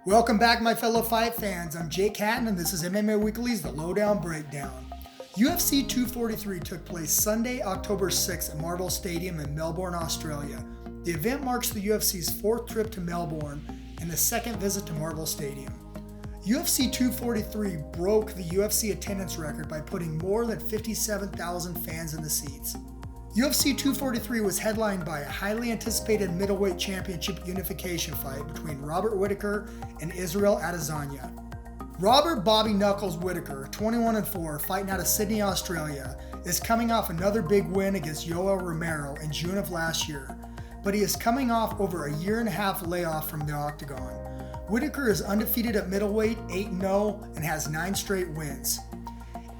Welcome back, my fellow fight fans. I'm Jake Hatton, and this is MMA Weekly's The Lowdown Breakdown. UFC 243 took place Sunday, October 6th at Marvel Stadium in Melbourne, Australia. The event marks the UFC's fourth trip to Melbourne and the second visit to Marvel Stadium. UFC 243 broke the UFC attendance record by putting more than 57,000 fans in the seats. UFC 243 was headlined by a highly anticipated middleweight championship unification fight between Robert Whittaker and Israel Adesanya. Robert Bobby Knuckles Whittaker, 21-4, fighting out of Sydney, Australia, is coming off another big win against Yoel Romero in June of last year, but he is coming off over a year-and-a-half layoff from the octagon. Whittaker is undefeated at middleweight, 8-0, and has 9 straight wins.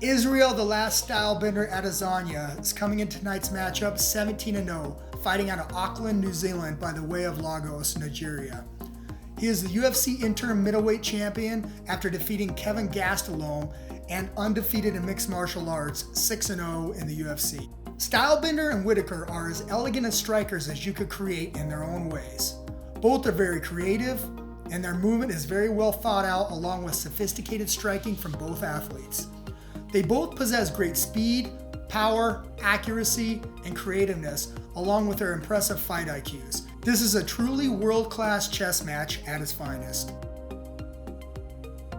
Israel, the last stylebender Adesanya, is coming in tonight's matchup 17-0, fighting out of Auckland, New Zealand by the way of Lagos, Nigeria. He is the UFC interim middleweight champion after defeating Kevin Gastelum and undefeated in mixed martial arts, 6-0 in the UFC. Stylebender and Whittaker are as elegant as strikers as you could create in their own ways. Both are very creative, and their movement is very well thought out, along with sophisticated striking from both athletes. They both possess great speed, power, accuracy, and creativeness, along with their impressive fight IQs. This is a truly world-class chess match at its finest.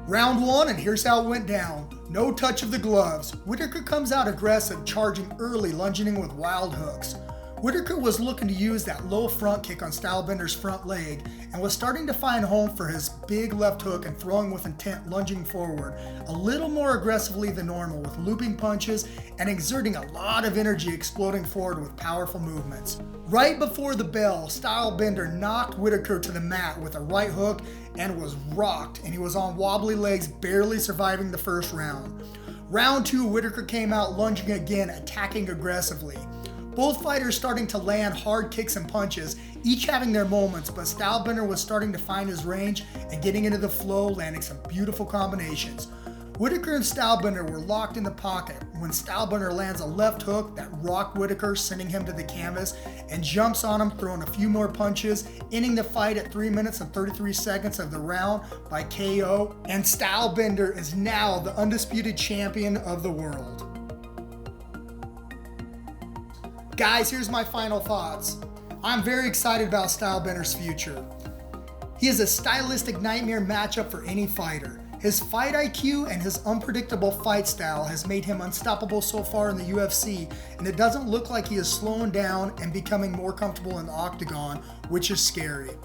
Round 1, and here's how it went down. No touch of the gloves. Whittaker comes out aggressive, charging early, lunging in with wild hooks. Whittaker was looking to use that low front kick on Stylebender's front leg and was starting to find home for his big left hook and throwing with intent, lunging forward a little more aggressively than normal with looping punches and exerting a lot of energy, exploding forward with powerful movements. Right before the bell, Stylebender knocked Whittaker to the mat with a right hook and was rocked, and he was on wobbly legs, barely surviving the first round. Round 2, Whittaker came out lunging again, attacking aggressively. Both fighters starting to land hard kicks and punches, each having their moments, but Stylebender was starting to find his range and getting into the flow, landing some beautiful combinations. Whittaker and Stylebender were locked in the pocket when Stylebender lands a left hook that rocked Whittaker, sending him to the canvas, and jumps on him, throwing a few more punches, ending the fight at 3 minutes and 33 seconds of the round by KO, and Stylebender is now the undisputed champion of the world. Guys, here's my final thoughts. I'm very excited about Stylebender's future. He is a stylistic nightmare matchup for any fighter. His fight IQ and his unpredictable fight style has made him unstoppable so far in the UFC, and it doesn't look like he is slowing down and becoming more comfortable in the octagon, which is scary.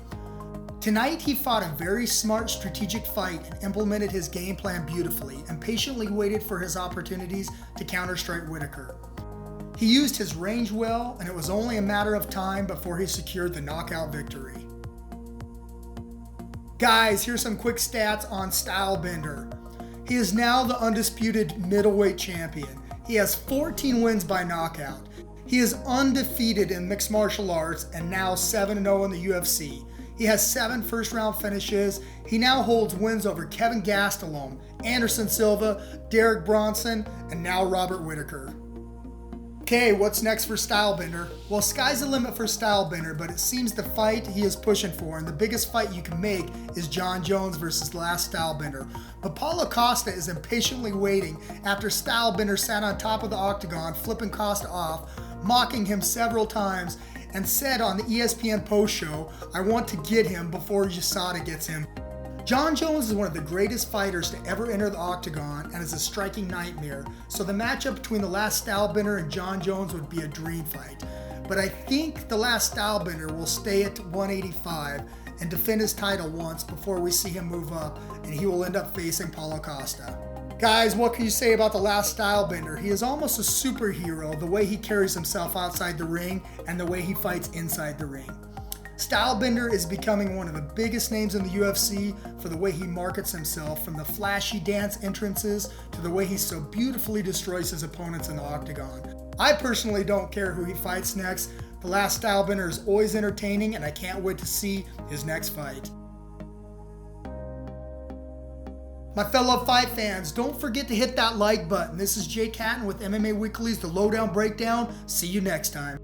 Tonight, he fought a very smart strategic fight and implemented his game plan beautifully and patiently waited for his opportunities to counter-strike Whittaker. He used his range well, and it was only a matter of time before he secured the knockout victory. Guys, here's some quick stats on Stylebender. He is now the undisputed middleweight champion. He has 14 wins by knockout. He is undefeated in mixed martial arts and now 7-0 in the UFC. He has 7 first-round finishes. He now holds wins over Kevin Gastelum, Anderson Silva, Derek Bronson, and now Robert Whittaker. Okay, what's next for Stylebender? Well, sky's the limit for Stylebender, but it seems the fight he is pushing for, and the biggest fight you can make, is Jon Jones versus the last Stylebender. But Paulo Costa is impatiently waiting after Stylebender sat on top of the octagon, flipping Costa off, mocking him several times, and said on the ESPN post show, "I want to get him before USADA gets him." Jon Jones is one of the greatest fighters to ever enter the octagon and is a striking nightmare, so the matchup between the last Stylebender and Jon Jones would be a dream fight. But I think the last Stylebender will stay at 185 and defend his title once before we see him move up, and he will end up facing Paulo Costa. Guys, what can you say about the last Stylebender? He is almost a superhero, the way he carries himself outside the ring and the way he fights inside the ring. Stylebender is becoming one of the biggest names in the UFC for the way he markets himself, from the flashy dance entrances to the way he so beautifully destroys his opponents in the octagon. I personally don't care who he fights next. The last Stylebender is always entertaining, and I can't wait to see his next fight. My fellow fight fans, don't forget to hit that like button. This is Jake Hatton with MMA Weekly's The Lowdown Breakdown. See you next time.